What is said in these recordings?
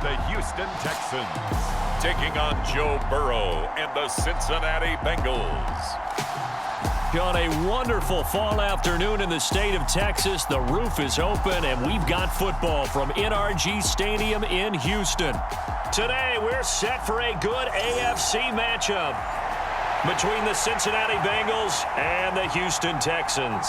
the Houston Texans, taking on Joe Burrow and the Cincinnati Bengals. On a wonderful fall afternoon in the state of Texas, the roof is open, and we've got football from NRG Stadium in Houston. Today, we're set for a good AFC matchup between the Cincinnati Bengals and the Houston Texans.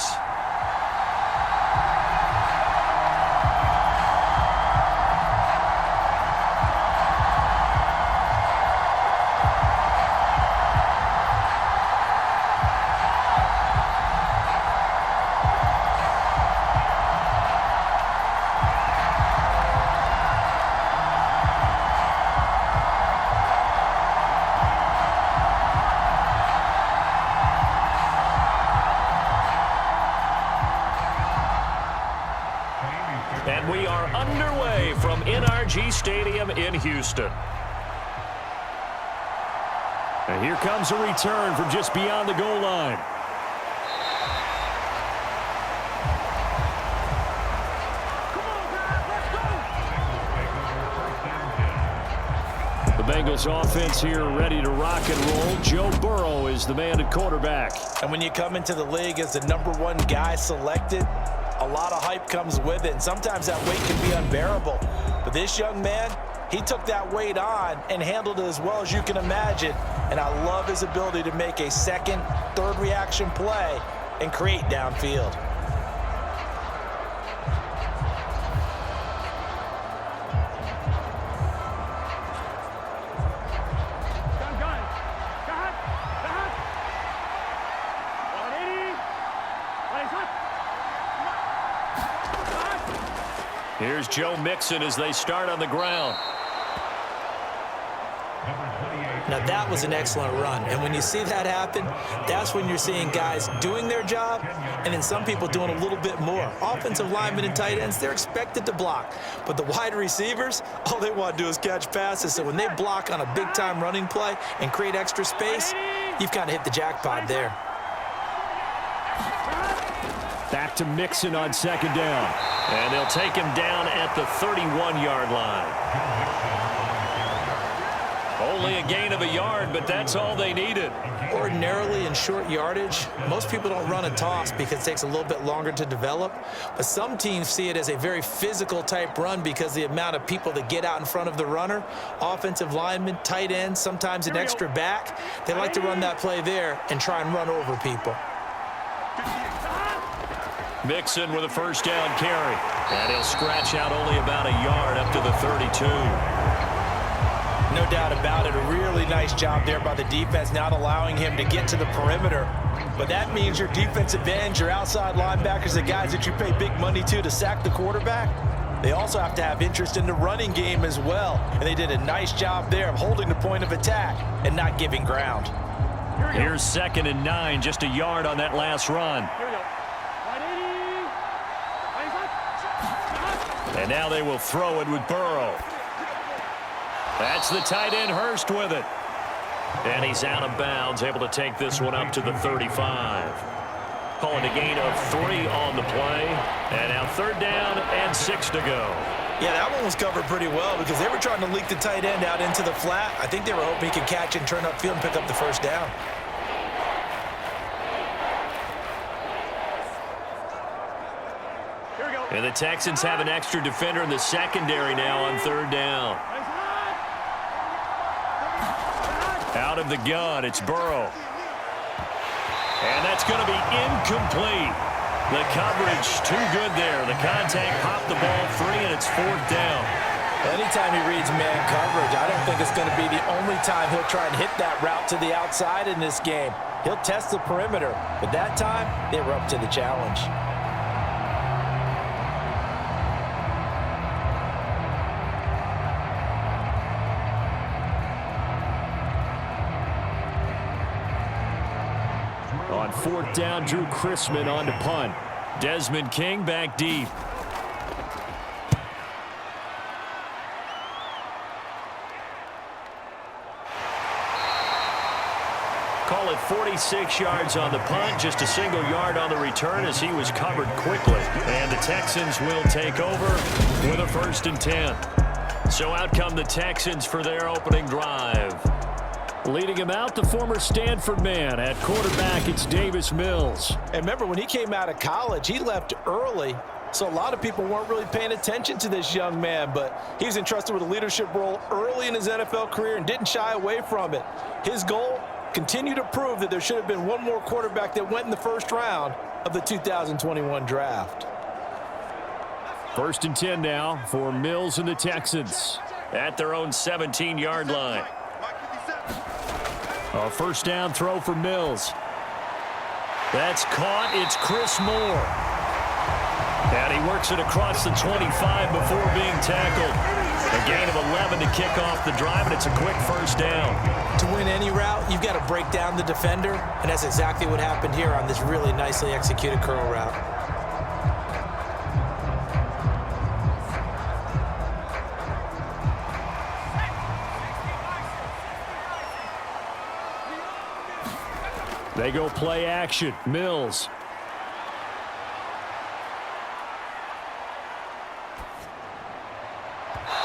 And we are underway from NRG Stadium in Houston. And here comes a return from just beyond the goal line. The Bengals offense here ready to rock and roll. Joe Burrow is the man at quarterback. And when you come into the league as the #1 guy selected, a lot of hype comes with it, and sometimes that weight can be unbearable. But this young man, he took that weight on and handled it as well as you can imagine. And I love his ability to make a second, third reaction play and create downfield. Here's Joe Mixon as they start on the ground. Now that was an excellent run, and when you see that happen, that's when you're seeing guys doing their job and then some people doing a little bit more. Offensive linemen and tight ends, they're expected to block, but the wide receivers, all they want to do is catch passes. So when they block on a big-time running play and create extra space, you've kind of hit the jackpot there. Back to Mixon on second down. And they'll take him down at the 31-yard line. Only a gain of a yard, but that's all they needed. Ordinarily in short yardage, most people don't run a toss because it takes a little bit longer to develop. But some teams see it as a very physical type run because the amount of people that get out in front of the runner, offensive linemen, tight ends, sometimes an extra back, they like to run that play there and try and run over people. Mixon with a first down carry. And he'll scratch out only about a yard up to the 32. No doubt about it. A really nice job there by the defense, not allowing him to get to the perimeter. But that means your defensive ends, your outside linebackers, the guys that you pay big money to sack the quarterback, they also have to have interest in the running game as well. And they did a nice job there of holding the point of attack and not giving ground. Here's 2nd and 9, just a yard on that last run. And now they will throw it with Burrow. That's the tight end Hurst with it. And he's out of bounds, able to take this one up to the 35. Calling a gain of 3 on the play. And now 3rd down and 6 to go. Yeah, that one was covered pretty well because they were trying to leak the tight end out into the flat. I think they were hoping he could catch and turn upfield and pick up the first down. And the Texans have an extra defender in the secondary now on 3rd down. Out of the gun, it's Burrow. And that's going to be incomplete. The coverage too good there. The contact popped the ball free, and it's 4th down. Anytime he reads man coverage, I don't think it's going to be the only time he'll try and hit that route to the outside in this game. He'll test the perimeter, but that time they were up to the challenge. On 4th down, Drew Chrisman on to punt. Desmond King back deep. Call it 46 yards on the punt, just a single yard on the return as he was covered quickly. And the Texans will take over with a 1st and 10. So out come the Texans for their opening drive. Leading him out, the former Stanford man. At quarterback, it's Davis Mills. And remember, when he came out of college, he left early. So a lot of people weren't really paying attention to this young man, but he was entrusted with a leadership role early in his NFL career and didn't shy away from it. His goal, continue to prove that there should have been one more quarterback that went in the first round of the 2021 draft. 1st and 10 now for Mills and the Texans at their own 17-yard line. A first down throw for Mills. That's caught. It's Chris Moore. And he works it across the 25 before being tackled. A gain of 11 to kick off the drive, and it's a quick first down. To win any route, you've got to break down the defender, and that's exactly what happened here on this really nicely executed curl route. They go play action. Mills.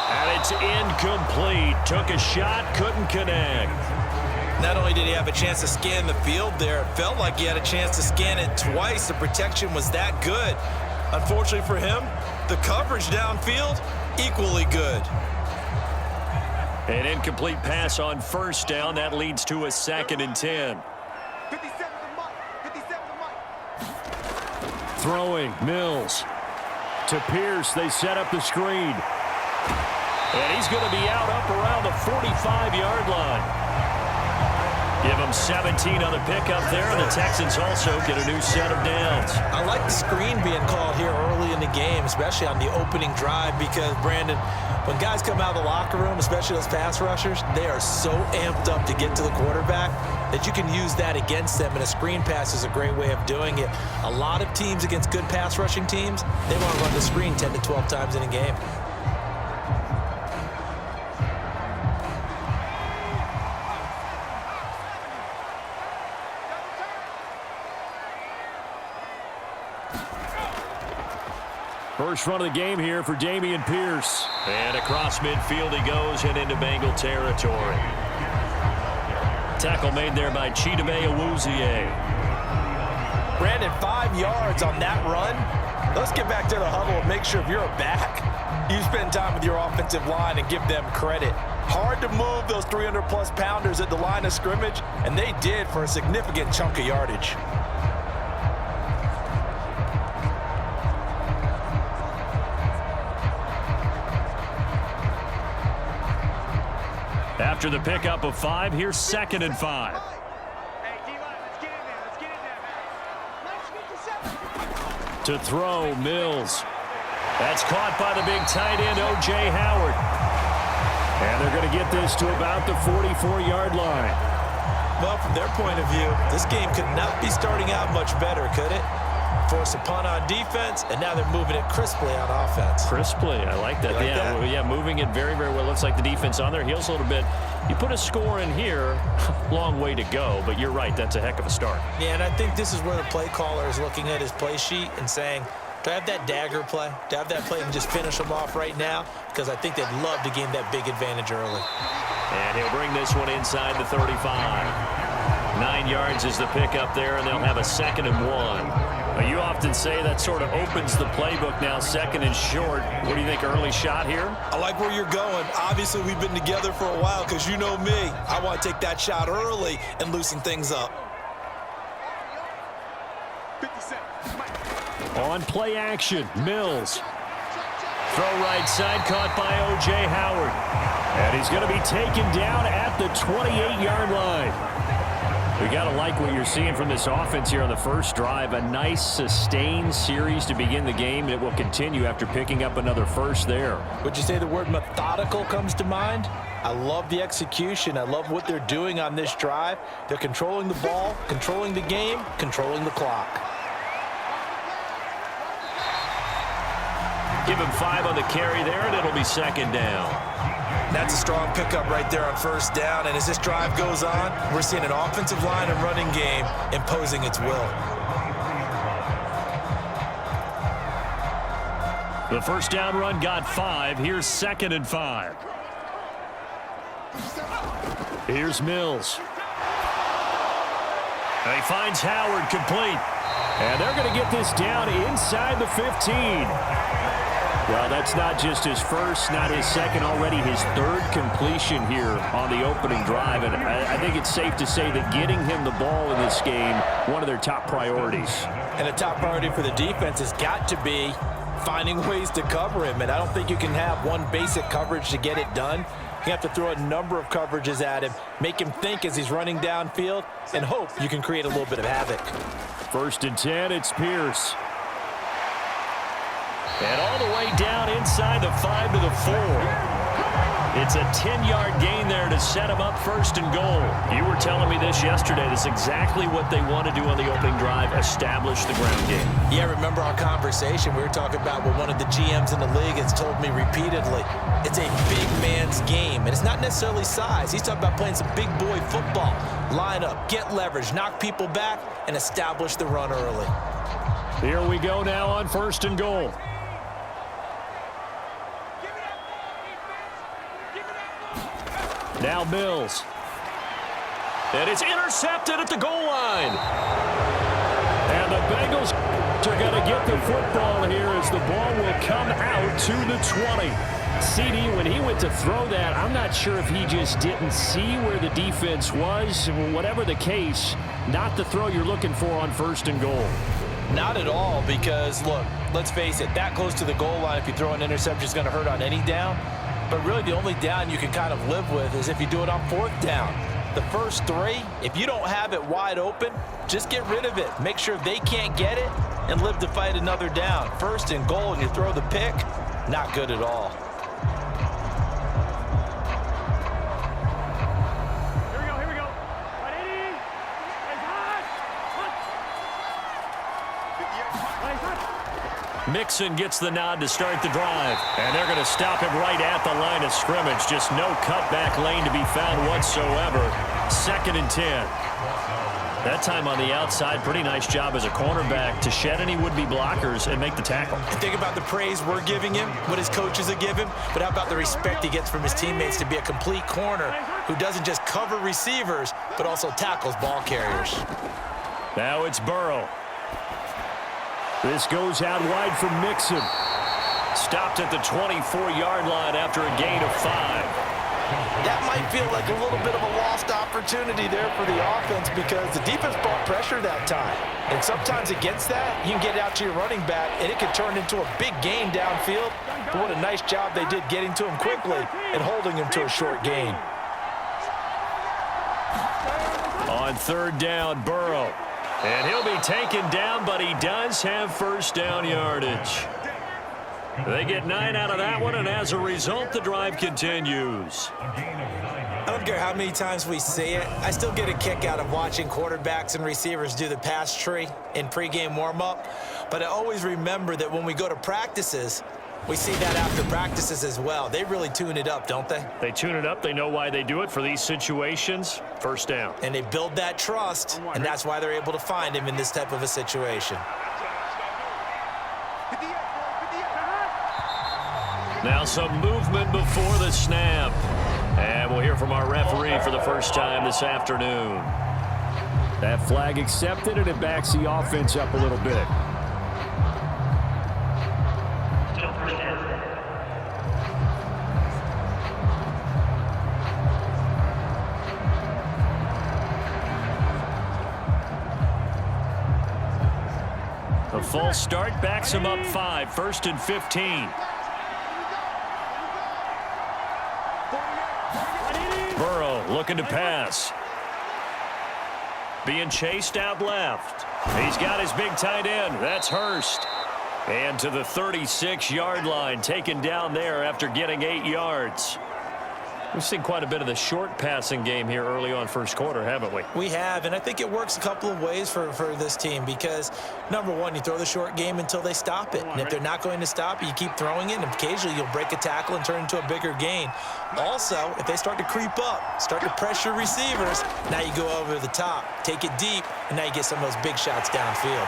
And it's incomplete. Took a shot, couldn't connect. Not only did he have a chance to scan the field there, it felt like he had a chance to scan it twice. The protection was that good. Unfortunately for him, the coverage downfield, equally good. An incomplete pass on first down. That leads to a 2nd and 10. Throwing, Mills. To Pierce, they set up the screen. And he's going to be out up around the 45-yard line. Give him 17 on the pickup there, and the Texans also get a new set of downs. I like the screen being called here early in the game, especially on the opening drive, because, Brandon, when guys come out of the locker room, especially those pass rushers, they are so amped up to get to the quarterback that you can use that against them, and a screen pass is a great way of doing it. A lot of teams against good pass rushing teams, they want to run the screen 10 to 12 times in a game. First run of the game here for Dameon Pierce. And across midfield he goes and into Bengal territory. Tackle made there by Chidebe Awuzie. Brandon, 5 yards on that run. Let's get back to the huddle and make sure if you're a back, you spend time with your offensive line and give them credit. Hard to move those 300-plus pounders at the line of scrimmage, and they did for a significant chunk of yardage. After the pickup of 5, here's 2nd and 5. To throw, Mills. That's caught by the big tight end, O.J. Howard. And they're going to get this to about the 44-yard line. Well, from their point of view, this game could not be starting out much better, could it? Force a punt on defense, and now they're moving it crisply on offense. Crisply, I like that. Yeah, moving it very, very well. Looks like the defense on their heels a little bit. You put a score in here, long way to go, but you're right, that's a heck of a start. Yeah, and I think this is where the play caller is looking at his play sheet and saying, do I have that dagger play? Do I have that play and just finish them off right now? Because I think they'd love to gain that big advantage early. And he'll bring this one inside the 35. 9 yards is the pickup there, and they'll have a 2nd and 1. You often say that sort of opens the playbook now, 2nd and short. What do you think, early shot here? I like where you're going. Obviously, we've been together for a while because you know me. I want to take that shot early and loosen things up. On play action, Mills. Throw right side, caught by O.J. Howard. And he's going to be taken down at the 28-yard line. We got to like what you're seeing from this offense here on the first drive. A nice, sustained series to begin the game, and it will continue after picking up another first there. Would you say the word methodical comes to mind? I love the execution. I love what they're doing on this drive. They're controlling the ball, controlling the game, controlling the clock. Give him 5 on the carry there, and it'll be 2nd down. That's a strong pickup right there on first down, and as this drive goes on, we're seeing an offensive line and running game imposing its will. The first down run got 5. Here's 2nd and 5. Here's Mills. He finds Howard complete. And they're going to get this down inside the 15. Well, that's not just his first, not his second, already his 3rd completion here on the opening drive. And I think it's safe to say that getting him the ball in this game, one of their top priorities. And a top priority for the defense has got to be finding ways to cover him. And I don't think you can have one basic coverage to get it done. You have to throw a number of coverages at him, make him think as he's running downfield, and hope you can create a little bit of havoc. 1st and 10, it's Pierce. And all the way down inside the 5 to the 4. It's a 10-yard gain there to set him up 1st and goal. You were telling me this yesterday. That's exactly what they want to do on the opening drive, establish the ground game. Yeah, remember our conversation. We were talking about what one of the GMs in the league has told me repeatedly. It's a big man's game, and it's not necessarily size. He's talking about playing some big boy football. Line up, get leverage, knock people back, and establish the run early. Here we go now on 1st and goal. Now Mills. And it's intercepted at the goal line. And the Bengals are going to get the football here as the ball will come out to the 20. CD, when he went to throw that, I'm not sure if he just didn't see where the defense was. Whatever the case, not the throw you're looking for on 1st and goal. Not at all, because, look, let's face it, that close to the goal line, if you throw an interception, is going to hurt on any down. But really the only down you can kind of live with is if you do it on 4th down. The first 3, if you don't have it wide open, just get rid of it. Make sure they can't get it and live to fight another down. 1st and goal and you throw the pick, not good at all. Here we go. Mixon gets the nod to start the drive. And they're going to stop him right at the line of scrimmage. Just no cutback lane to be found whatsoever. 2nd and 10. That time on the outside, pretty nice job as a cornerback to shed any would-be blockers and make the tackle. Think about the praise we're giving him, what his coaches are giving, but how about the respect he gets from his teammates to be a complete corner who doesn't just cover receivers, but also tackles ball carriers. Now it's Burrow. This goes out wide from Mixon. Stopped at the 24-yard line after a gain of 5. That might feel like a little bit of a lost opportunity there for the offense because the defense brought pressure that time. And sometimes against that, you can get out to your running back, and it can turn into a big gain downfield. But what a nice job they did getting to him quickly and holding him to a short gain. On 3rd down, Burrow. And he'll be taken down, but he does have 1st down yardage. They get 9 out of that one, and as a result, the drive continues. I don't care how many times we see it. I still get a kick out of watching quarterbacks and receivers do the pass tree in pregame warm-up. But I always remember that when we go to practices, we see that after practices as well. They really tune it up, don't they? They tune it up. They know why they do it for these situations. 1st down. And they build that trust, and that's why they're able to find him in this type of a situation. Now some movement before the snap. And we'll hear from our referee for the first time this afternoon. That flag accepted, and it backs the offense up a little bit. A false start backs him up 5. 1st and 15. Burrow looking to pass. Being chased out left. He's got his big tight end. That's Hurst. And to the 36-yard line, taken down there after getting 8 yards. We've seen quite a bit of the short passing game here early on 1st quarter, haven't we? We have, and I think it works a couple of ways for this team because, number one, you throw the short game until they stop it. And if they're not going to stop it, you keep throwing it, and occasionally you'll break a tackle and turn into a bigger gain. Also, if they start to creep up, start to pressure receivers, now you go over the top, take it deep, and now you get some of those big shots downfield.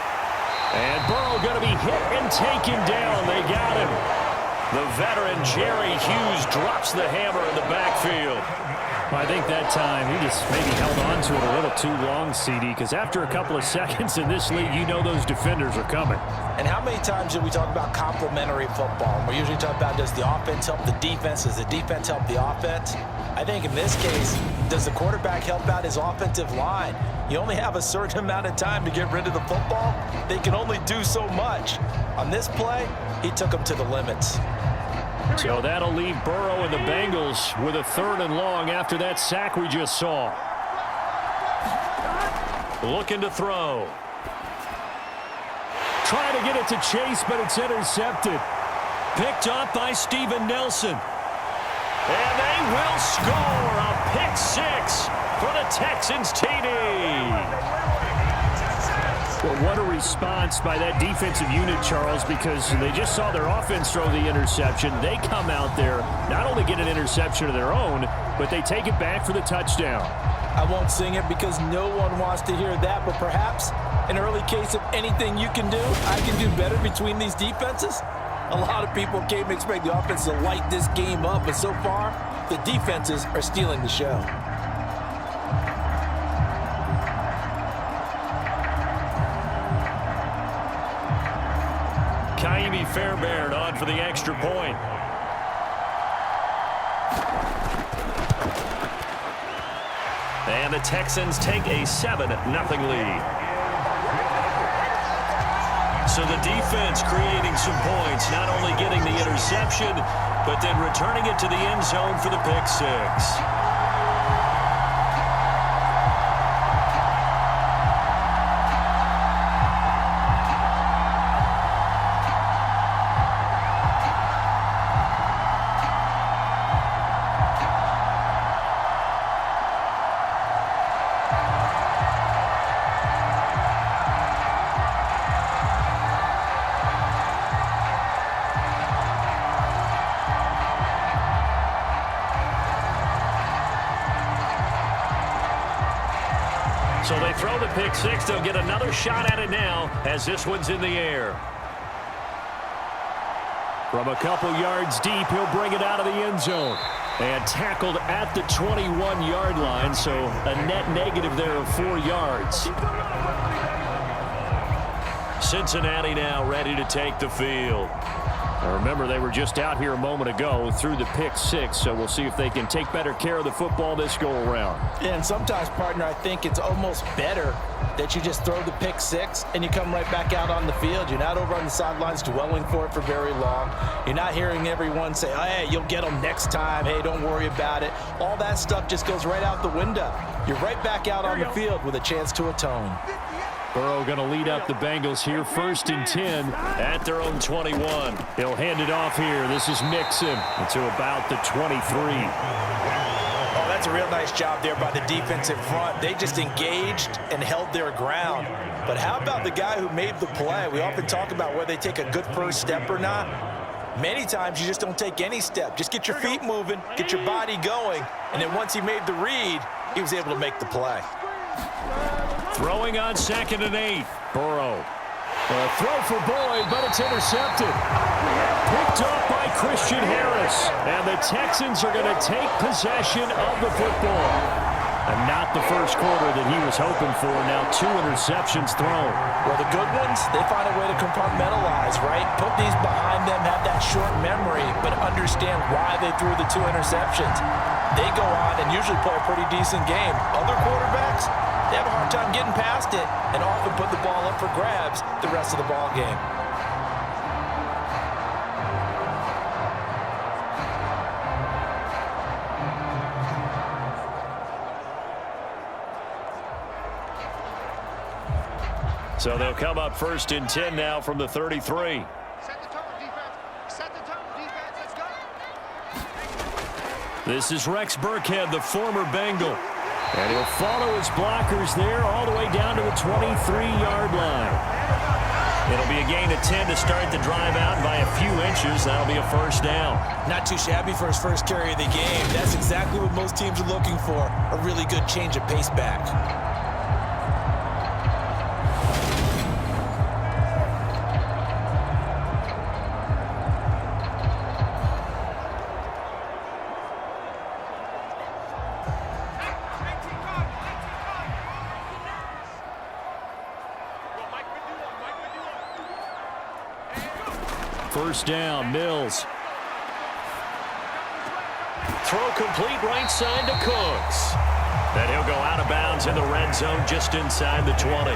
And Burrow going to be hit and taken down. They got him. The veteran Jerry Hughes drops the hammer in the backfield. Well, I think that time he just maybe held on to it a little too long, CD, because after a couple of seconds in this league, you know those defenders are coming. And how many times do we talk about complementary football? We're usually talking about, does the offense help the defense? Does the defense help the offense? I think in this case, does the quarterback help out his offensive line? You only have a certain amount of time to get rid of the football. They can only do so much. On this play, he took them to the limits. So that'll leave Burrow and the Bengals with a 3rd and long after that sack we just saw. Looking to throw. Trying to get it to Chase, but it's intercepted. Picked up by Steven Nelson. And they will score a pick 6 for the Texans TD. Well, what a response by that defensive unit, Charles, because they just saw their offense throw the interception. They come out there, not only get an interception of their own, but they take it back for the touchdown. I won't sing it because no one wants to hear that, but perhaps an early case of anything you can do, I can do better between these defenses. A lot of people came to expect the offense to light this game up, but so far, the defenses are stealing the show. Kaimi Fairbairn on for the extra point. And the Texans take a 7-0 lead. So the defense creating some points, not only getting the interception, but then returning it to the end zone for the pick 6. So they throw the pick 6. They'll get another shot at it now as this one's in the air. From a couple yards deep, he'll bring it out of the end zone. And tackled at the 21-yard line, so a net negative there of 4 yards. Cincinnati now ready to take the field. Now remember, they were just out here a moment ago through the pick 6, so we'll see if they can take better care of the football this go-around. Yeah, and sometimes, partner, I think it's almost better that you just throw the pick 6 and you come right back out on the field. You're not over on the sidelines dwelling for it for very long. You're not hearing everyone say, oh, hey, you'll get them next time. Hey, don't worry about it. All that stuff just goes right out the window. You're right back out on the field with a chance to atone. Burrow going to lead up the Bengals here, 1st and 10 at their own 21. He'll hand it off here. This is Mixon to about the 23. Oh, that's a real nice job there by the defensive front. They just engaged and held their ground. But how about the guy who made the play? We often talk about whether they take a good first step or not. Many times you just don't take any step. Just get your feet moving, get your body going, and then once he made the read, he was able to make the play. Throwing on 2nd and 8. Burrow. A throw for Boyd, but it's intercepted. Picked up by Christian Harris. And the Texans are going to take possession of the football. And not the first quarter that he was hoping for. Now 2 interceptions thrown. Well, the good ones, they find a way to compartmentalize, right? Put these behind them, have that short memory, but understand why they threw the 2 interceptions. They go on and usually play a pretty decent game. Other quarterbacks, they have a hard time getting past it and often put the ball up for grabs the rest of the ball game. So they'll come up 1st and 10 now from the 33. Set the tone, defense. Set the tone, defense. Let's go. This is Rex Burkhead, the former Bengal. And he'll follow his blockers there all the way down to the 23-yard line. It'll be a gain of 10 to start the drive out by a few inches. That'll be a 1st down. Not too shabby for his first carry of the game. That's exactly what most teams are looking for, a really good change of pace back. first down. Mills. Throw complete right side to Cooks. Then he'll go out of bounds in the red zone just inside the 20.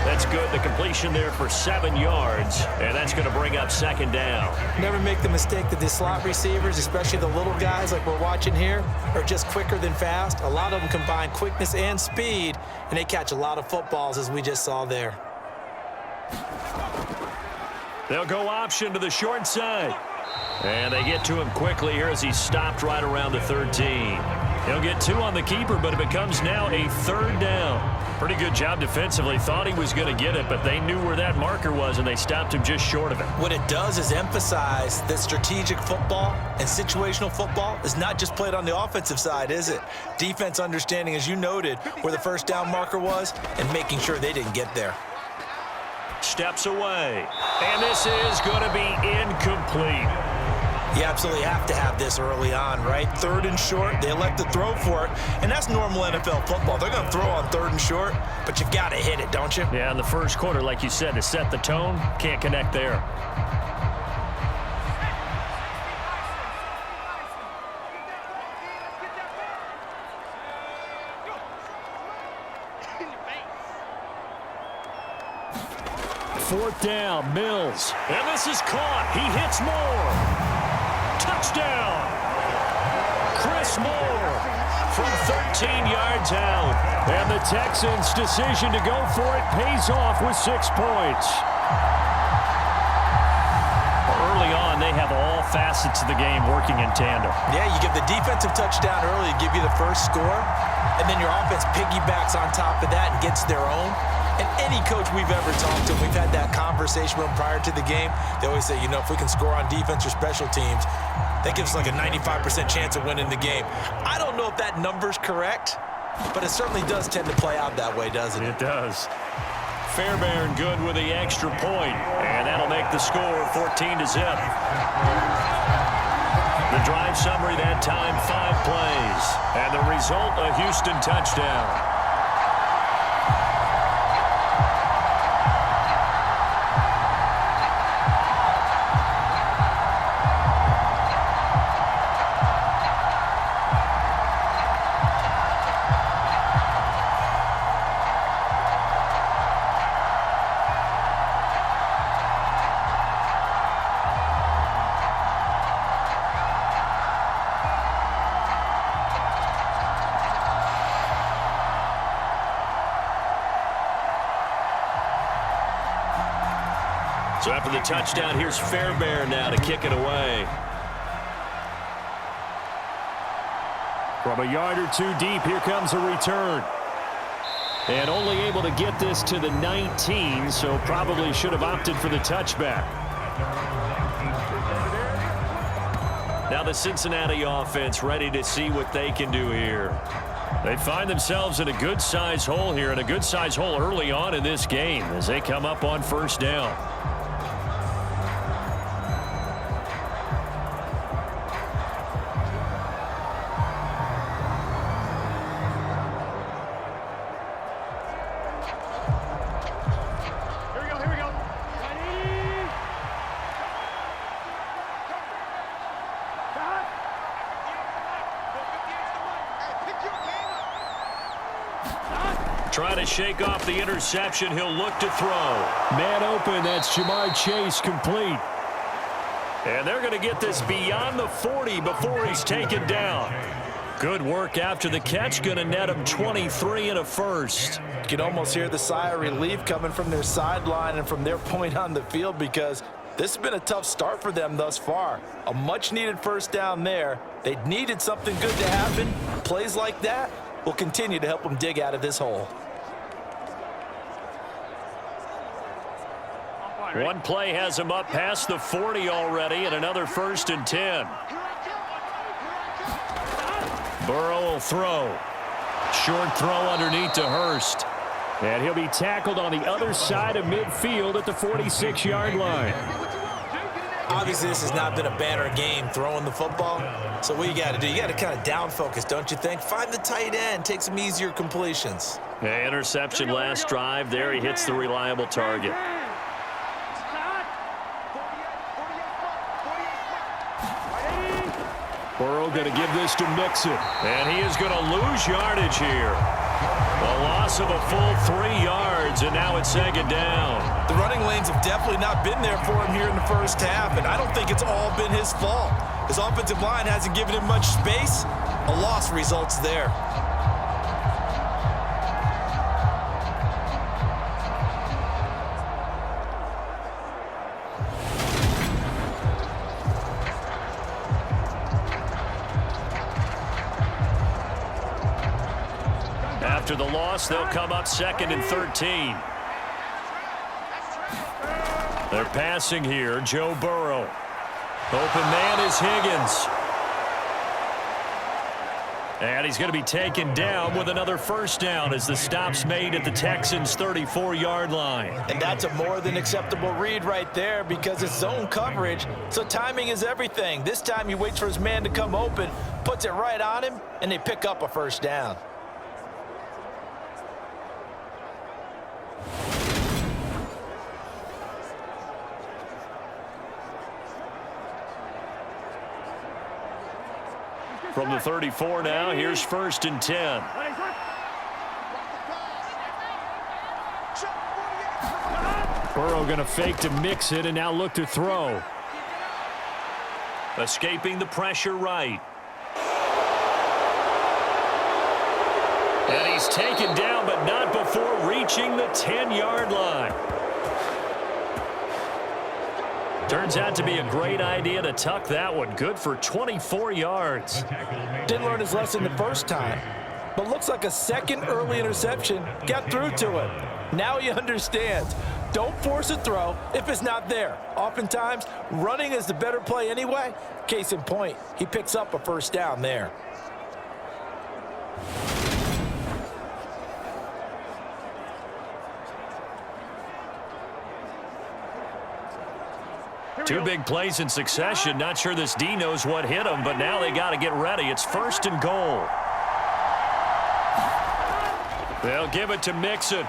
That's good. The completion there for 7 yards, and that's going to bring up second down. Never make the mistake that the slot receivers, especially the little guys like we're watching here, are just quicker than fast. A lot of them combine quickness and speed, and they catch a lot of footballs, as we just saw there. They'll go option to the short side. And they get to him quickly here as he stopped right around the 13. He'll get 2 on the keeper, but it becomes now a third down. Pretty good job defensively. Thought he was going to get it, but they knew where that marker was, and they stopped him just short of it. What it does is emphasize that strategic football and situational football is not just played on the offensive side, is it? Defense understanding, as you noted, where the first down marker was and making sure they didn't get there. Steps away, and this is going to be incomplete. You absolutely have to have this early on, right? Third and short, they elect to throw for it, and that's normal NFL football. They're going to throw on third and short, but you've got to hit it, don't you? Yeah, in the first quarter, like you said, to set the tone, can't connect there. Fourth down, Mills. And this is caught. He hits Moore. Touchdown. Chris Moore from 13 yards out. And the Texans' decision to go for it pays off with 6 points. Early on, they have all facets of the game working in tandem. Yeah, you give the defensive touchdown early to give you the first score, and then your offense piggybacks on top of that and gets their own. And any coach we've ever talked to, we've had that conversation with them prior to the game. They always say, you know, if we can score on defense or special teams, that gives us like a 95% chance of winning the game. I don't know if that number's correct, but it certainly does tend to play out that way, doesn't it? It does. Fairbairn good with the extra point, and that'll make the score 14-0. The drive summary that time, 5 plays, and the result, a Houston touchdown. So after the touchdown, here's Fairbairn now to kick it away. From a yard or 2 deep, here comes a return. And only able to get this to the 19, so probably should have opted for the touchback. Now the Cincinnati offense ready to see what they can do here. They find themselves in a good-size hole here, and a good-size hole early on in this game as they come up on first down. Trying to shake off the interception. He'll look to throw. Man open. That's Jamar Chase complete. And they're going to get this beyond the 40 before he's taken down. Good work after the catch. Going to net him 23 and a first. You can almost hear the sigh of relief coming from their sideline and from their point on the field, because this has been a tough start for them thus far. A much-needed first down there. They needed something good to happen. Plays like that will continue to help them dig out of this hole. One play has him up past the 40 already, and another 1st and 10. Burrow will throw. Short throw underneath to Hurst. And he'll be tackled on the other side of midfield at the 46-yard line. Obviously, this has not been a banner game throwing the football. So what you got to do, you got to kind of down focus, don't you think? Find the tight end, take some easier completions. Yeah, interception last drive. There he hits the reliable target. going to give this to Mixon. And he is going to lose yardage here. A loss of a full 3 yards, and now it's second down. The running lanes have definitely not been there for him here in the first half, and I don't think it's all been his fault. His offensive line hasn't given him much space. A loss results there. After the loss, they'll come up 2nd and 13. They're passing here. Joe Burrow. Open man is Higgins. And he's going to be taken down with another first down as the stop's made at the Texans' 34-yard line. And that's a more than acceptable read right there because it's zone coverage, so timing is everything. This time he waits for his man to come open, puts it right on him, and they pick up a first down. From the 34 now, here's 1st and 10. Burrow going to fake to mix it and now look to throw. Escaping the pressure right. And he's taken down, but not before reaching the 10-yard line. Turns out to be a great idea to tuck that one. Good for 24 yards. Didn't learn his lesson the first time, but looks like a second early interception got through to him. Now he understands. Don't force a throw if it's not there. Oftentimes, running is the better play anyway. Case in point, he picks up a first down there. Two big plays in succession. Not sure this D knows what hit him, but now they got to get ready. It's 1st and goal. They'll give it to Mixon.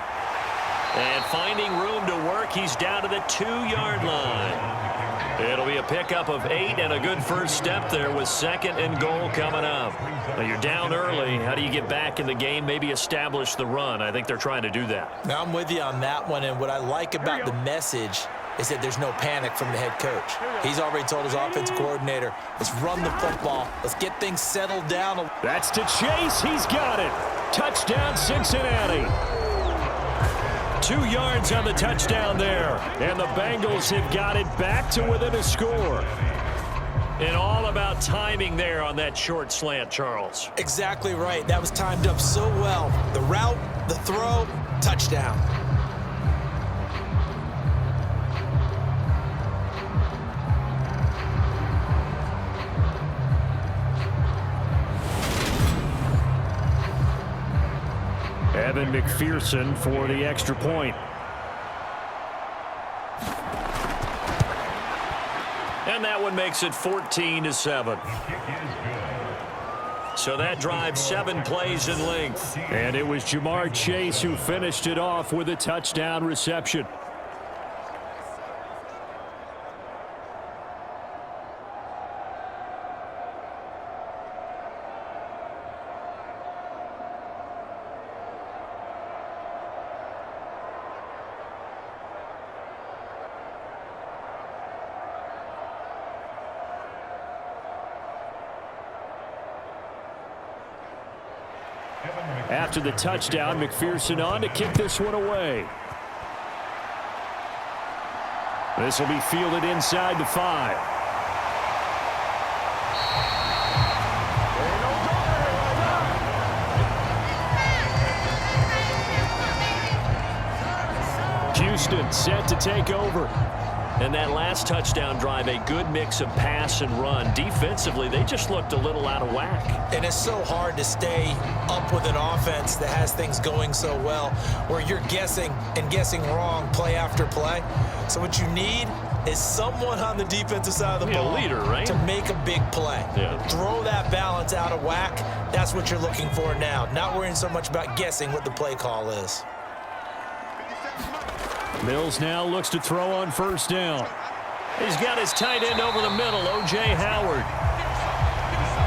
And finding room to work, he's down to the 2-yard line. It'll be a pickup of 8 and a good first step there with 2nd and goal coming up. Now you're down early. How do you get back in the game? Maybe establish the run. I think they're trying to do that. Now I'm with you on that one, and what I like about the message is that there's no panic from the head coach. He's already told his offensive coordinator, let's run the football. Let's get things settled down. That's to Chase. He's got it. Touchdown, Cincinnati. 2 yards on the touchdown there. And the Bengals have got it back to within a score. And all about timing there on that short slant, Charles. Exactly right. That was timed up so well. The route, the throw, touchdown. Evan McPherson for the extra point. And that one makes it 14-7. So that drive 7 plays in length. And it was Jamar Chase who finished it off with a touchdown reception. After the touchdown, McPherson on to kick this one away. This will be fielded inside the 5. Houston set to take over. And that last touchdown drive, a good mix of pass and run. Defensively, they just looked a little out of whack. And it's so hard to stay up with an offense that has things going so well, where you're guessing and guessing wrong play after play. So what you need is someone on the defensive side of the ball, leader, right? to make a big play. Yeah. Throw that balance out of whack. That's what you're looking for now. Not worrying so much about guessing what the play call is. Mills now looks to throw on first down. He's got his tight end over the middle, O.J. Howard.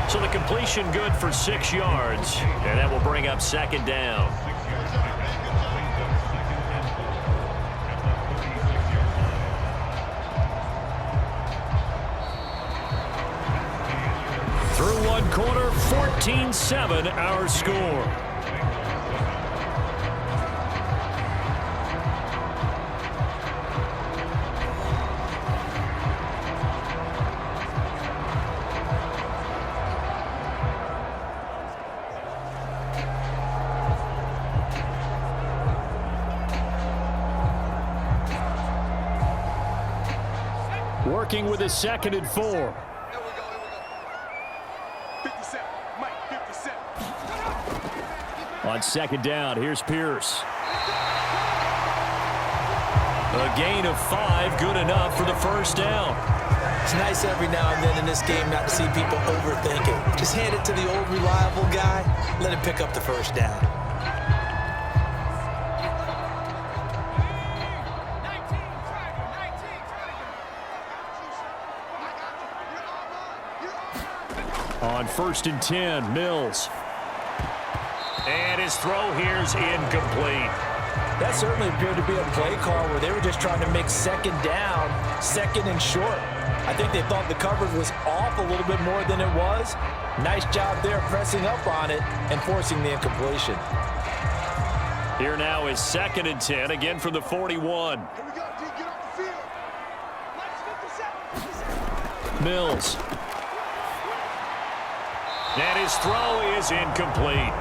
So the completion good for 6 yards, and that will bring up second down. Through one quarter, 14-7 our score. Working with a 2nd and 4. Here we go. 57. Mike, 57. On 2nd down, here's Pierce. A gain of 5, good enough for the first down. It's nice every now and then in this game not to see people overthink it. Just hand it to the old reliable guy. Let him pick up the first down. On 1st and 10, Mills. And his throw here's incomplete. That certainly appeared to be a play call where they were just trying to make 2nd down, 2nd and short. I think they thought the coverage was off a little bit more than it was. Nice job there pressing up on it and forcing the incompletion. Here now is 2nd and 10, again from the 41. Here we go, D. Get off the field. Let's 57. Mills. And his throw is incomplete.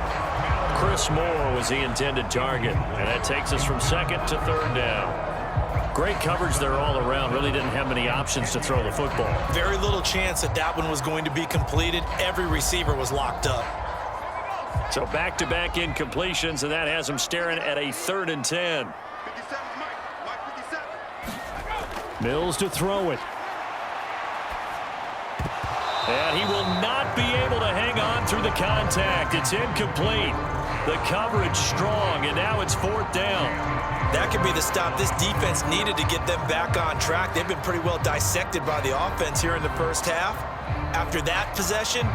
Chris Moore was the intended target, and that takes us from 2nd to 3rd down. Great coverage there all around. Really didn't have many options to throw the football. Very little chance that that one was going to be completed. Every receiver was locked up. So back-to-back incompletions, and that has him staring at a 3rd and 10. 57, Mike 57. Mills to throw it. And he will not be able to hang on through the contact. It's incomplete. The coverage strong, and now it's 4th down. That could be the stop this defense needed to get them back on track. They've been pretty well dissected by the offense here in the first half. After that possession,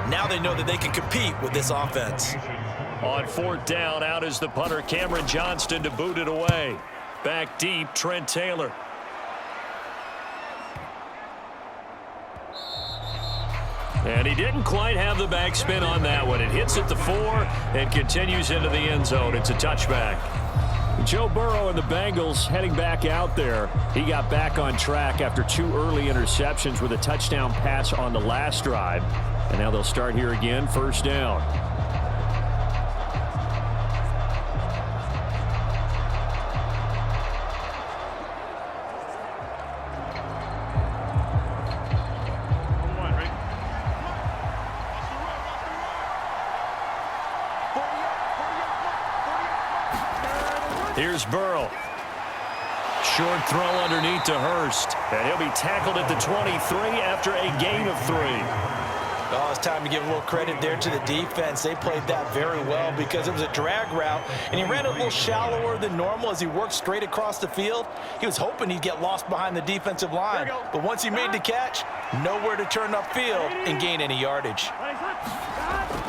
now they know that they can compete with this offense. On 4th down, out is the punter, Cameron Johnston, to boot it away. Back deep, Trent Taylor. And he didn't quite have the backspin on that one. It hits at the 4 and continues into the end zone. It's a touchback. Joe Burrow and the Bengals heading back out there. He got back on track after 2 early interceptions with a touchdown pass on the last drive. And now they'll start here again, 1st down. Here's Burrow. Short throw underneath to Hurst. And he'll be tackled at the 23 after a gain of 3. Oh, it's time to give a little credit there to the defense. They played that very well because it was a drag route, and he ran a little shallower than normal as he worked straight across the field. He was hoping he'd get lost behind the defensive line, but once he made the catch, nowhere to turn upfield and gain any yardage.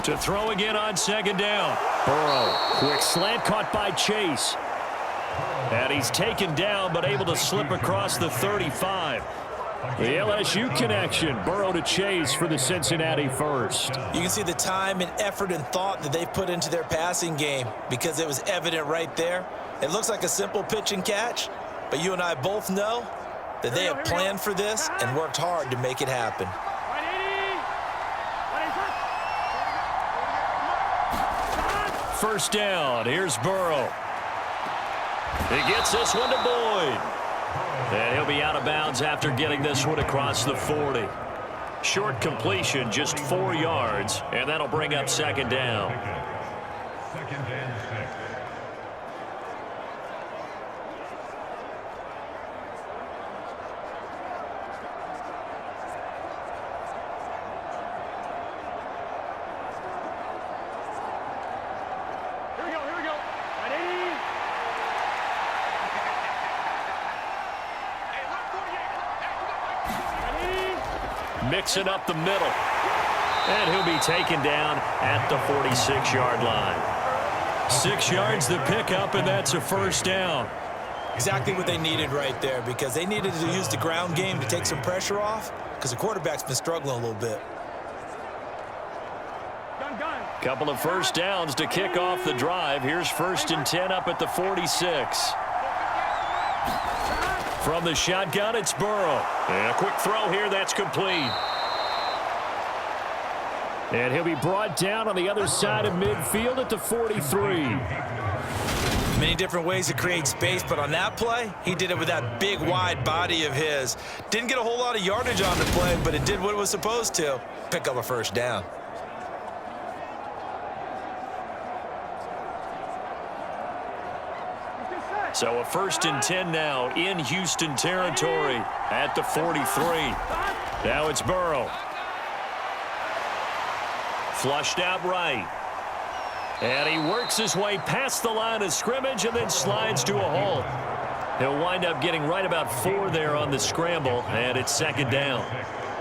To throw again on 2nd down. Burrow, quick slant caught by Chase. And he's taken down but able to slip across the 35. The LSU connection, Burrow to Chase for the Cincinnati first. You can see the time and effort and thought that they put into their passing game because it was evident right there. It looks like a simple pitch and catch, but you and I both know that they have planned for this and worked hard to make it happen. First down, here's Burrow. He gets this one to Boyd. And he'll be out of bounds after getting this one across the 40. Short completion, just 4 yards, and that'll bring up 2nd down. 2nd and 6. Mixing up the middle. And he'll be taken down at the 46-yard line. 6 yards the pickup, and that's a first down. Exactly what they needed right there, because they needed to use the ground game to take some pressure off, because the quarterback's been struggling a little bit. Couple of first downs to kick off the drive. Here's 1st and 10 up at the 46. From the shotgun, it's Burrow. And a quick throw here, that's complete. And he'll be brought down on the other side of midfield at the 43. Many different ways to create space, but on that play, he did it with that big, wide body of his. Didn't get a whole lot of yardage on the play, but it did what it was supposed to. Pick up a first down. So a 1st and 10 now in Houston territory at the 43. Now it's Burrow. Flushed out right. And he works his way past the line of scrimmage and then slides to a halt. He'll wind up getting right about 4 there on the scramble, and it's 2nd down.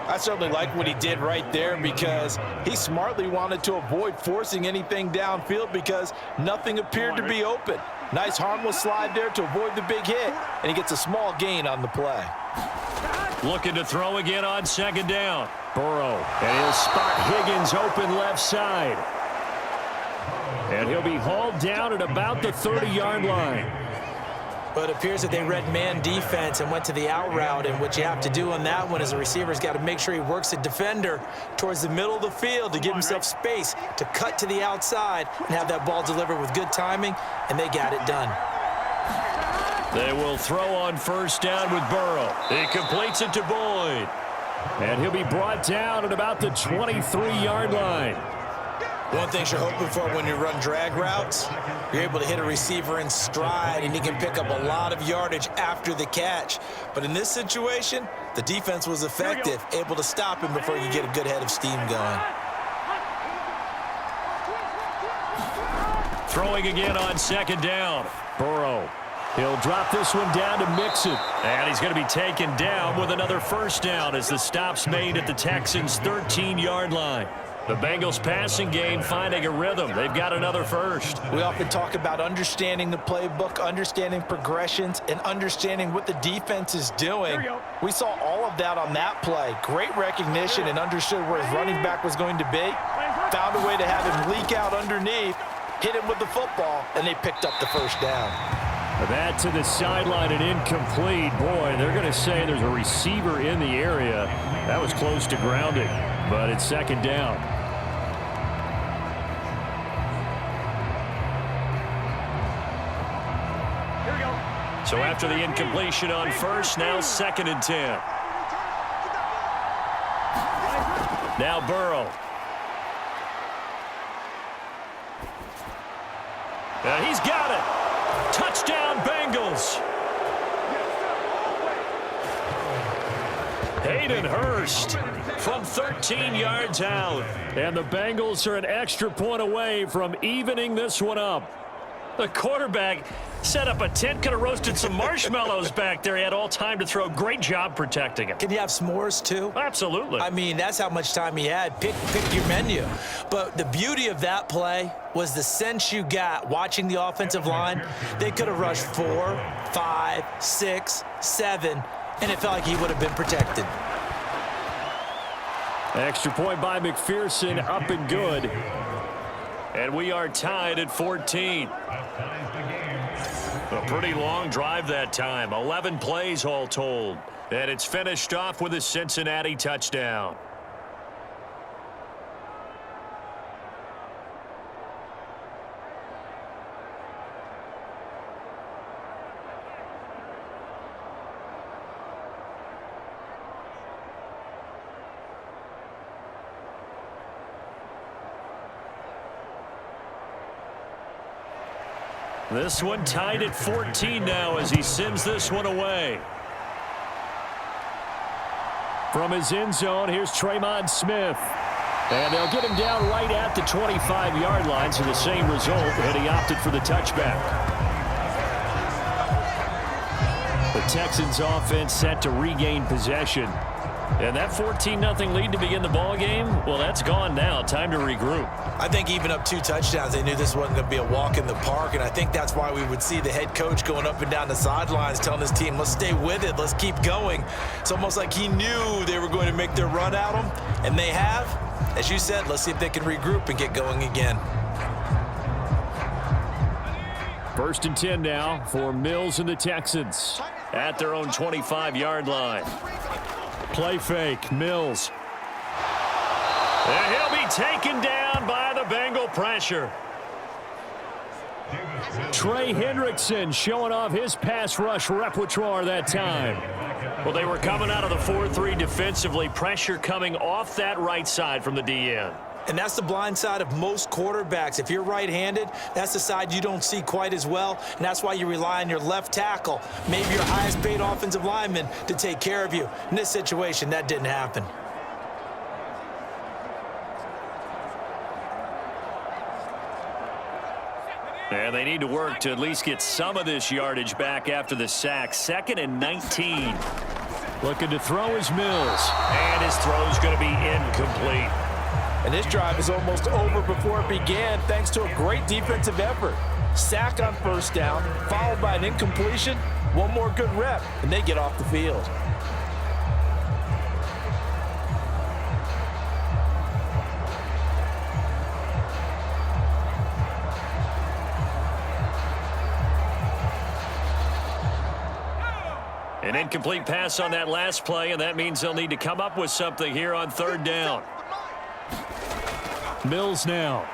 I certainly like what he did right there, because he smartly wanted to avoid forcing anything downfield because nothing appeared to be open. Nice harmless slide there to avoid the big hit, and he gets a small gain on the play. Looking to throw again on 2nd down. Burrow, and he'll spot Higgins open left side. And he'll be hauled down at about the 30-yard line. But it appears that they read man defense and went to the out route, and what you have to do on that one is the receiver's got to make sure he works the defender towards the middle of the field to give himself space to cut to the outside and have that ball delivered with good timing, and they got it done. They will throw on 1st down with Burrow. He completes it to Boyd. And he'll be brought down at about the 23-yard line. One thing you're hoping for when you run drag routes, you're able to hit a receiver in stride, and he can pick up a lot of yardage after the catch. But in this situation, the defense was effective, able to stop him before he could get a good head of steam going. Throwing again on 2nd down. Burrow. He'll drop this one down to Mixon. And he's going to be taken down with another first down as the stop's made at the Texans' 13-yard line. The Bengals passing game finding a rhythm. They've got another first. We often talk about understanding the playbook, understanding progressions, and understanding what the defense is doing. We saw all of that on that play. Great recognition and understood where his running back was going to be. Found a way to have him leak out underneath, hit him with the football, and they picked up the first down. That to the sideline and incomplete. Boy, they're going to say there's a receiver in the area. That was close to grounding, but it's 2nd down. So after the incompletion on 1st, now 2nd and 10. Now Burrow. He's got it. Touchdown, Bengals. Hayden Hurst from 13 yards out. And the Bengals are an extra point away from evening this one up. The quarterback set up a tent, could have roasted some marshmallows back there. He had all time to throw. Great job protecting him. Can you have s'mores too? Absolutely. I mean, that's how much time he had. Pick your menu. But the beauty of that play was the sense you got watching the offensive line. They could have rushed 4, 5, 6, 7, and it felt like he would have been protected. Extra point by McPherson, up and good. And we are tied at 14. A pretty long drive that time. 11 plays all told. And it's finished off with a Cincinnati touchdown. This one tied at 14 now as he sends this one away. From his end zone, here's Tremont Smith. And they'll get him down right at the 25-yard line, so the same result, and he opted for the touchback. The Texans offense set to regain possession. And that 14-0 lead to begin the ball game, well, that's gone now. Time to regroup. I think even up 2 touchdowns, they knew this wasn't going to be a walk in the park, and I think that's why we would see the head coach going up and down the sidelines telling his team, let's stay with it, let's keep going. It's almost like he knew they were going to make their run at him, and they have. As you said, let's see if they can regroup and get going again. 1st and 10 now for Mills and the Texans. At their own 25-yard line. Play fake, Mills. And he'll be taken down by the Bengal pressure. Trey Hendrickson showing off his pass rush repertoire that time. Well, they were coming out of the 4-3 defensively. Pressure coming off that right side from the DN. And that's the blind side of most quarterbacks. If you're right-handed, that's the side you don't see quite as well, and that's why you rely on your left tackle, maybe your highest-paid offensive lineman, to take care of you. In this situation, that didn't happen. And they need to work to at least get some of this yardage back after the sack. 2nd and 19. Looking to throw is Mills. And his throw's going to be incomplete. And this drive is almost over before it began thanks to a great defensive effort. Sack on 1st down, followed by an incompletion. One more good rep, and they get off the field. An incomplete pass on that last play, and that means they'll need to come up with something here on 3rd down. Mills now.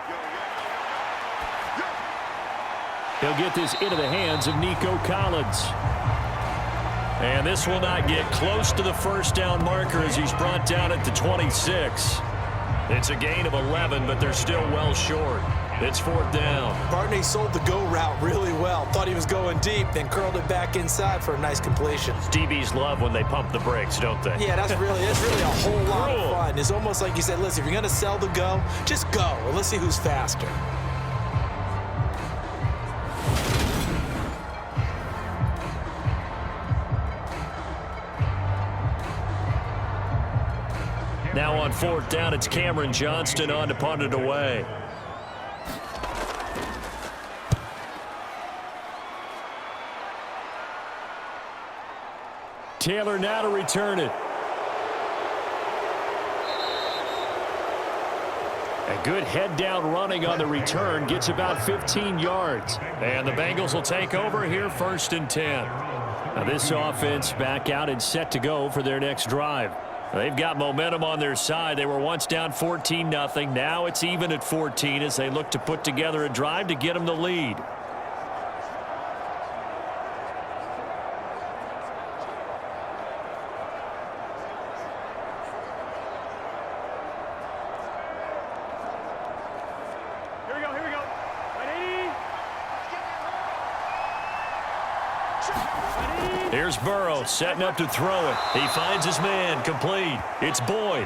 He'll get this into the hands of Nico Collins. And this will not get close to the 1st down marker as he's brought down at the 26. It's a gain of 11, but they're still well short. It's 4th down. Barney sold the go route really well. Thought he was going deep, then curled it back inside for a nice completion. DBs love when they pump the brakes, don't they? Yeah, that's really a whole lot of fun. It's almost like you said, listen, if you're going to sell the go, just go. And let's see who's faster. Now on 4th down, it's Cameron Johnston on to punt it away. Taylor now to return it. A good head-down running on the return. Gets about 15 yards. And the Bengals will take over here 1st and 10. Now this offense back out and set to go for their next drive. They've got momentum on their side. They were once down 14-0. Now it's even at 14 as they look to put together a drive to get them the lead. Here's Burrow setting up to throw it. He finds his man, complete. It's Boyd.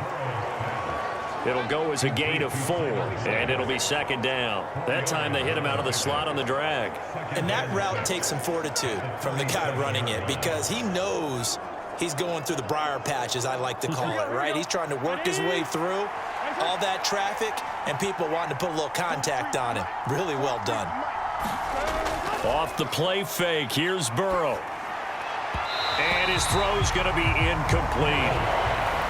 It'll go as a gain of 4, and it'll be 2nd down. That time they hit him out of the slot on the drag. And that route takes some fortitude from the guy running it because he knows he's going through the briar patch, as I like to call it, right? He's trying to work his way through all that traffic and people wanting to put a little contact on him. Really well done. Off the play fake, here's Burrow. And his throw's going to be incomplete.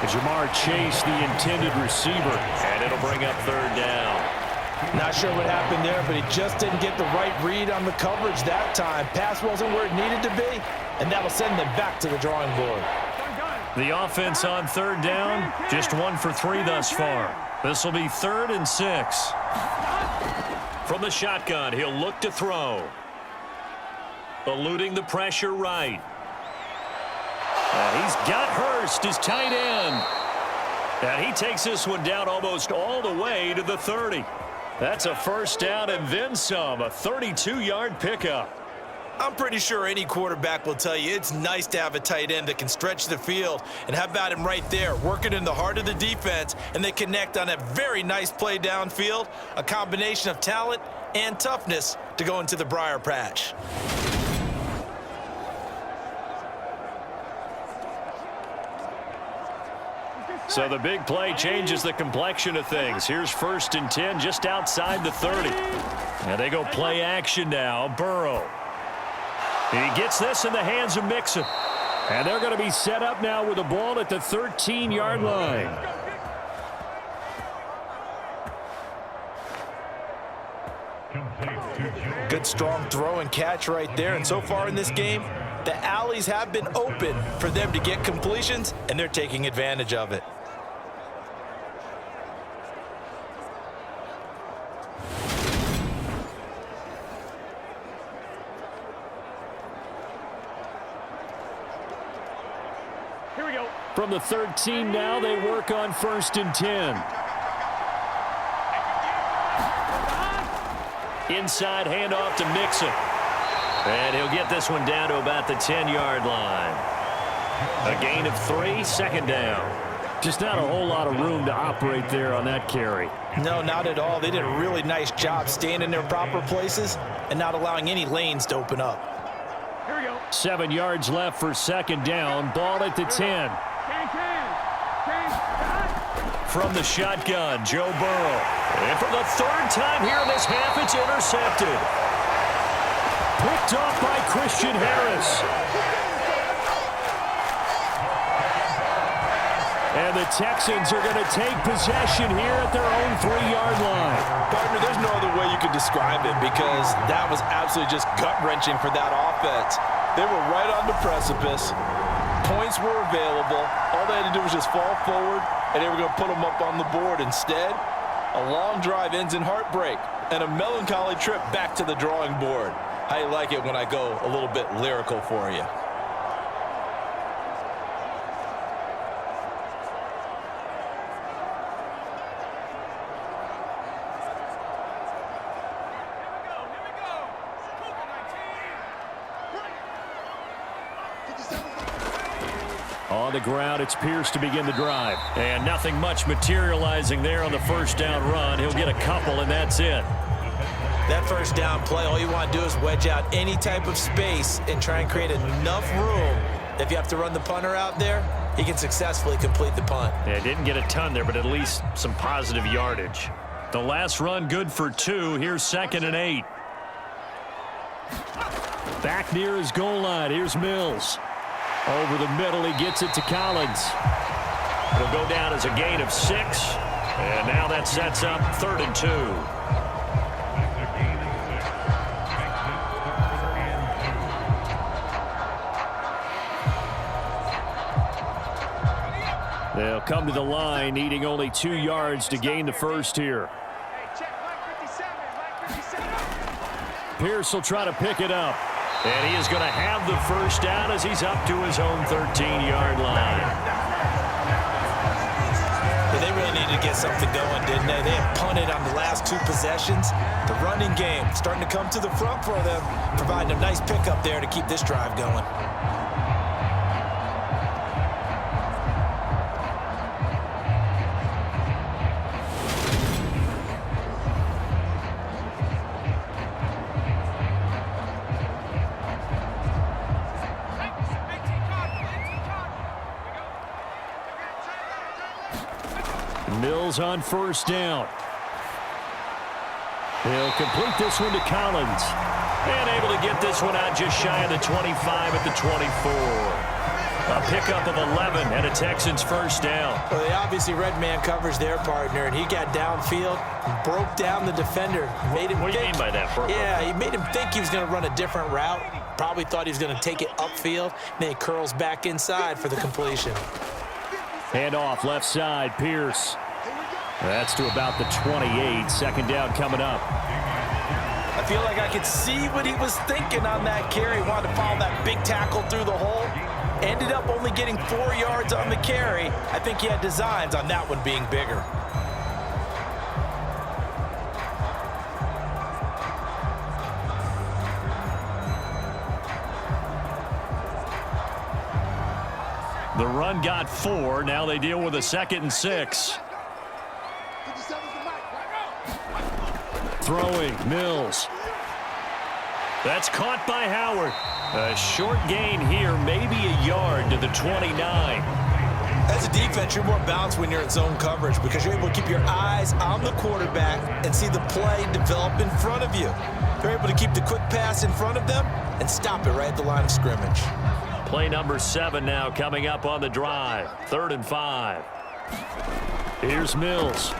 Jamar Chase, the intended receiver. And it'll bring up 3rd down. Not sure what happened there, but he just didn't get the right read on the coverage that time. Pass wasn't where it needed to be, and that'll send them back to the drawing board. The offense on 3rd down, just 1 for 3 thus far. This will be 3rd and 6. From the shotgun, he'll look to throw. Eluding the pressure right. He's got Hurst, his tight end. And he takes this one down almost all the way to the 30. That's a 1st down and then some, a 32-yard pickup. I'm pretty sure any quarterback will tell you it's nice to have a tight end that can stretch the field. And how about him right there, working in the heart of the defense, and they connect on a very nice play downfield, a combination of talent and toughness to go into the briar patch. So the big play changes the complexion of things. Here's 1st and 10 just outside the 30. And they go play action now. Burrow. He gets this in the hands of Mixon. And they're going to be set up now with the ball at the 13-yard line. Good strong throw and catch right there. And so far in this game, the alleys have been open for them to get completions, and they're taking advantage of it. Here we go. From the 13 now, they work on 1st and 10. Inside handoff to Mixon. And he'll get this one down to about the 10-yard line. A gain of 3, 2nd down. Just not a whole lot of room to operate there on that carry. No, not at all. They did a really nice job staying in their proper places and not allowing any lanes to open up. Here we go. 7 yards left for 2nd down. Ball at the 10. From the shotgun, Joe Burrow. And for the 3rd time here in this half, it's intercepted. Picked off by Christian Harris. And the Texans are going to take possession here at their own 3-yard line. Partner, there's no other way you could describe it because that was absolutely just gut-wrenching for that offense. They were right on the precipice. Points were available. All they had to do was just fall forward, and they were going to put them up on the board. Instead, a long drive ends in heartbreak and a melancholy trip back to the drawing board. I like it when I go a little bit lyrical for you. On the ground, it's Pierce to begin the drive. And nothing much materializing there on the 1st down run. He'll get a couple, and that's it. That 1st down play, all you want to do is wedge out any type of space and try and create enough room. If you have to run the punter out there, he can successfully complete the punt. Yeah, didn't get a ton there, but at least some positive yardage. The last run good for 2. Here's 2nd and 8. Back near his goal line. Here's Mills. Over the middle, he gets it to Collins. It'll go down as a gain of 6. And now that sets up 3rd and 2. They'll come to the line, needing only 2 yards to gain the 1st here. Pierce will try to pick it up. And he is going to have the 1st down as he's up to his own 13-yard line. But they really needed to get something going, didn't they? They had punted on the last 2 possessions. The running game starting to come to the front for them, providing a nice pickup there to keep this drive going. Mills on 1st down. He'll complete this one to Collins. And able to get this one out just shy of the 25 at the 24. A pickup of 11 and a Texans 1st down. Well, they obviously red man coverage their partner, and he got downfield and broke down the defender. Made him what do you mean by that, Burrow? Yeah, he made him think he was going to run a different route. Probably thought he was going to take it upfield. Then he curls back inside for the completion. Hand off left side, Pierce. That's to about the 28. 2nd down coming up. I feel like I could see what he was thinking on that carry. Wanted to follow that big tackle through the hole. Ended up only getting 4 yards on the carry. I think he had designs on that one being bigger. The run got 4. Now they deal with a 2nd and 6. Throwing, Mills. That's caught by Howard. A short gain here, maybe a yard to the 29. As a defense, you're more balanced when you're in zone coverage because you're able to keep your eyes on the quarterback and see the play develop in front of you. You're able to keep the quick pass in front of them and stop it right at the line of scrimmage. Play number 7 now coming up on the drive. 3rd and 5. Here's Mills.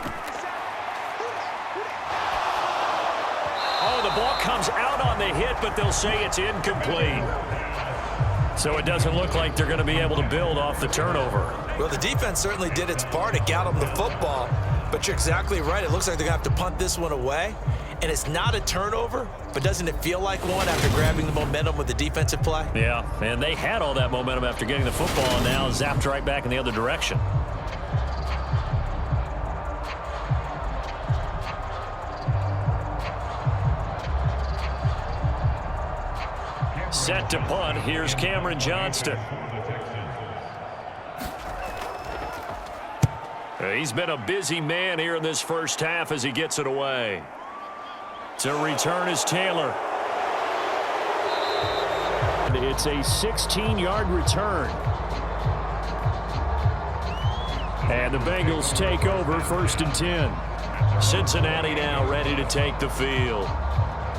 Oh, the ball comes out on the hit, but they'll say it's incomplete. So it doesn't look like they're going to be able to build off the turnover. Well, the defense certainly did its part. It got them the football. But you're exactly right. It looks like they're going to have to punt this one away. And it's not a turnover, but doesn't it feel like one after grabbing the momentum with the defensive play? Yeah, and they had all that momentum after getting the football and now zapped right back in the other direction. Set to punt. Here's Cameron Johnston. He's been a busy man here in this first half as he gets it away. To return is Taylor. It's a 16-yard return. And the Bengals take over 1st and 10. Cincinnati now ready to take the field.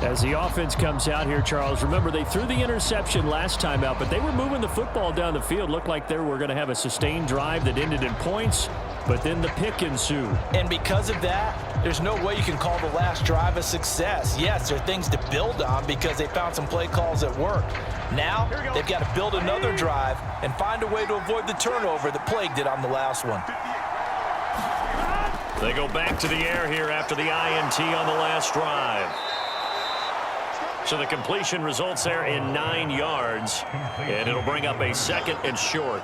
As the offense comes out here, Charles, remember they threw the interception last time out, but they were moving the football down the field. Looked like they were going to have a sustained drive that ended in points, but then the pick ensued. And because of that, there's no way you can call the last drive a success. Yes, there are things to build on because they found some play calls that worked. Now, they've got to build another drive and find a way to avoid the turnover that plagued it on the last one. They go back to the air here after the INT on the last drive. So the completion results there in 9 yards, and it'll bring up a 2nd and short.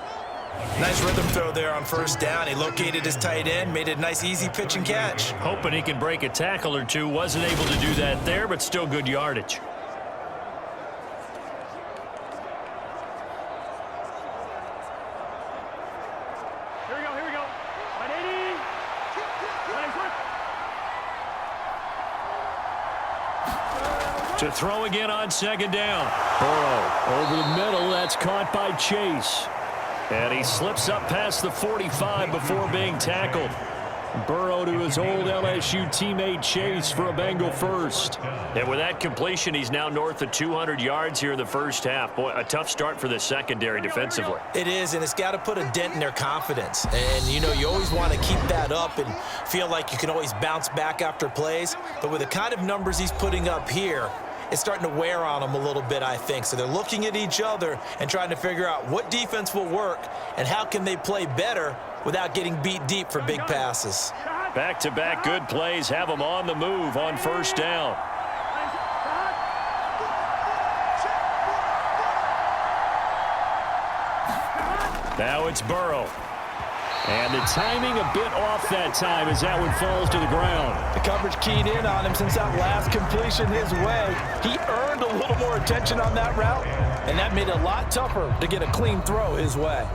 Nice rhythm throw there on 1st down. He located his tight end, made it a nice easy pitch and catch. Hoping he can break a tackle or two. Wasn't able to do that there, but still good yardage. Here we go. 180. To throw again on 2nd down. Burrow over the middle. That's caught by Chase. And he slips up past the 45 before being tackled. Burrow to his old LSU teammate Chase for a Bengal first. And with that completion, he's now north of 200 yards here in the first half. Boy, a tough start for the secondary defensively. It is, and it's got to put a dent in their confidence. And, you know, you always want to keep that up and feel like you can always bounce back after plays. But with the kind of numbers he's putting up here, it's starting to wear on them a little bit, I think. So they're looking at each other and trying to figure out what defense will work and how can they play better without getting beat deep for big passes. Back-to-back good plays have them on the move on 1st down. Now it's Burrow. And the timing a bit off that time as that one falls to the ground. The coverage keyed in on him since that last completion his way. He earned a little more attention on that route, and that made it a lot tougher to get a clean throw his way.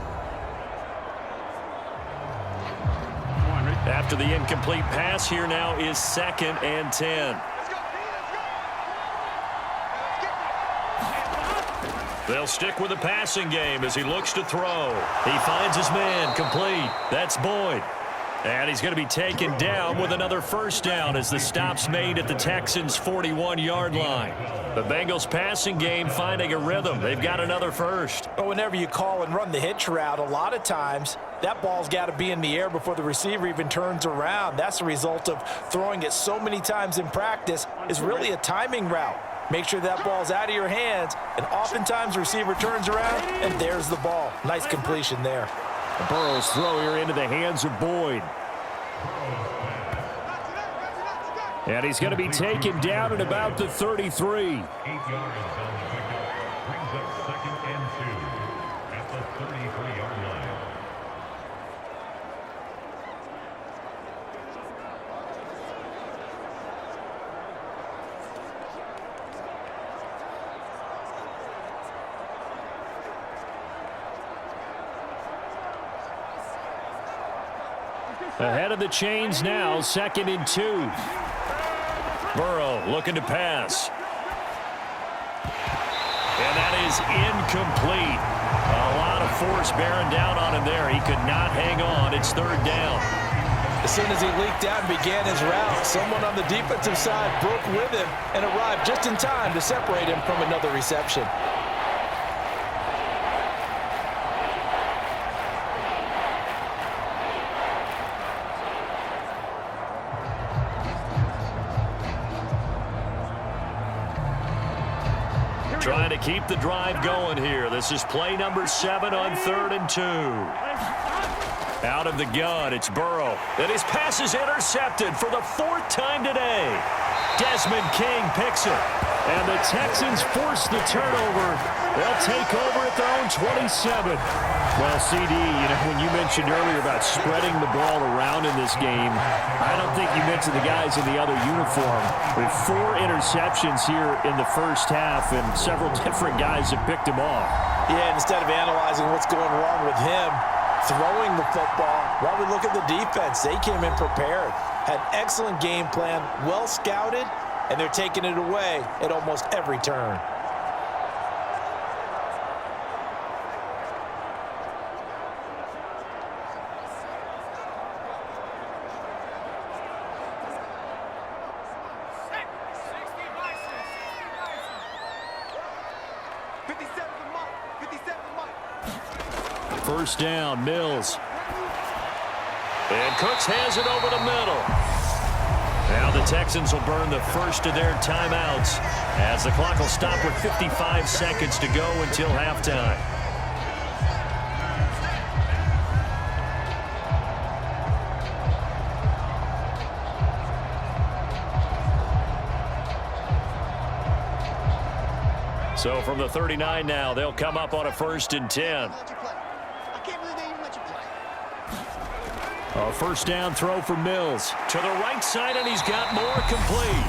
After the incomplete pass, here now is 2nd and 10. They'll stick with the passing game as he looks to throw. He finds his man complete. That's Boyd. And he's going to be taken down with another 1st down as the stop's made at the Texans' 41-yard line. The Bengals passing game finding a rhythm. They've got another first. But whenever you call and run the hitch route, a lot of times that ball's got to be in the air before the receiver even turns around. That's the result of throwing it so many times in practice is really a timing route. Make sure that ball's out of your hands, and oftentimes the receiver turns around, and there's the ball. Nice completion there. Burrow's throw here into the hands of Boyd. And he's going to be taken down at about the 33. 8 yards on the pickup. Brings up 2nd and 2 at the 33-yard line. Ahead of the chains now, 2nd and 2. Burrow looking to pass. And that is is incomplete. A lot of force bearing down on him there. He could not hang on. It's third down. As soon as he leaked out and began his route, someone on the defensive side broke with him and arrived just in time to separate him from another reception. Trying to keep the drive going here. This is play number 7 on 3rd and 2. Out of the gun, it's Burrow. And his pass is intercepted for the 4th time today. Desmond King picks it. And the Texans force the turnover. They'll take over at their own 27. Well, CD, when you mentioned earlier about spreading the ball around in this game, I don't think you mentioned the guys in the other uniform. With 4 interceptions here in the first half, and several different guys have picked him off. Yeah, instead of analyzing what's going wrong with him, throwing the football, while we look at the defense, they came in prepared, had an excellent game plan, well scouted, and they're taking it away at almost every turn. First down, Mills. And Cooks has it over the middle. Now the Texans will burn the first of their timeouts as the clock will stop with 55 seconds to go until halftime. So from the 39 now, they'll come up on a 1st and 10. A first down throw for Mills. To the right side, and he's got more complete.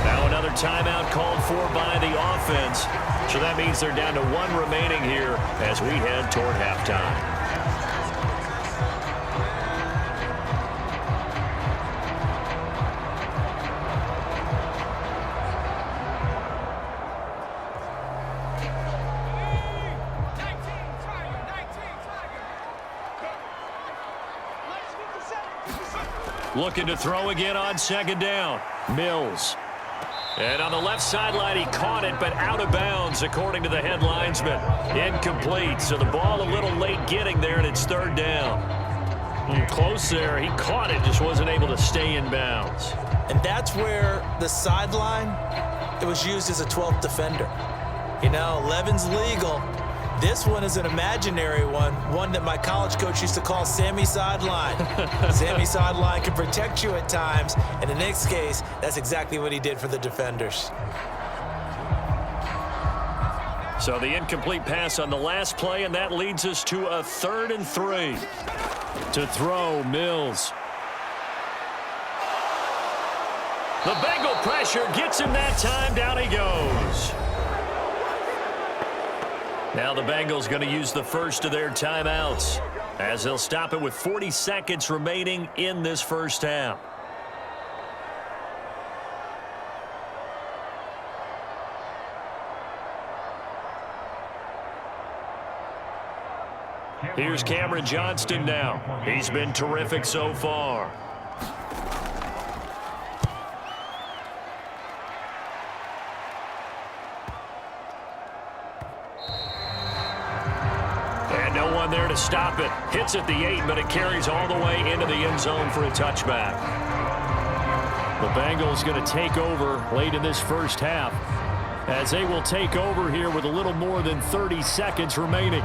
Now another timeout called for by the offense. So that means they're down to 1 remaining here as we head toward halftime. Looking to throw again on 2nd down. Mills. And on the left sideline, he caught it, but out of bounds, according to the head linesman. Incomplete, so the ball a little late getting there, and it's 3rd down. Close there. He caught it, just wasn't able to stay in bounds. And that's where the sideline, it was used as a 12th defender. 11's legal. This one is an imaginary one that my college coach used to call Sammy Sideline. Sammy Sideline can protect you at times, and in this case, that's exactly what he did for the defenders. So the incomplete pass on the last play, and that leads us to a 3rd and 3. To throw, Mills. The Bengal pressure gets him that time. Down he goes. Now the Bengals going to use the first of their timeouts as they'll stop it with 40 seconds remaining in this first half. Here's Cameron Johnston now. He's been terrific so far. There to stop it. Hits at the 8, but it carries all the way into the end zone for a touchback. The Bengals going to take over late in this first half as they will take over here with a little more than 30 seconds remaining.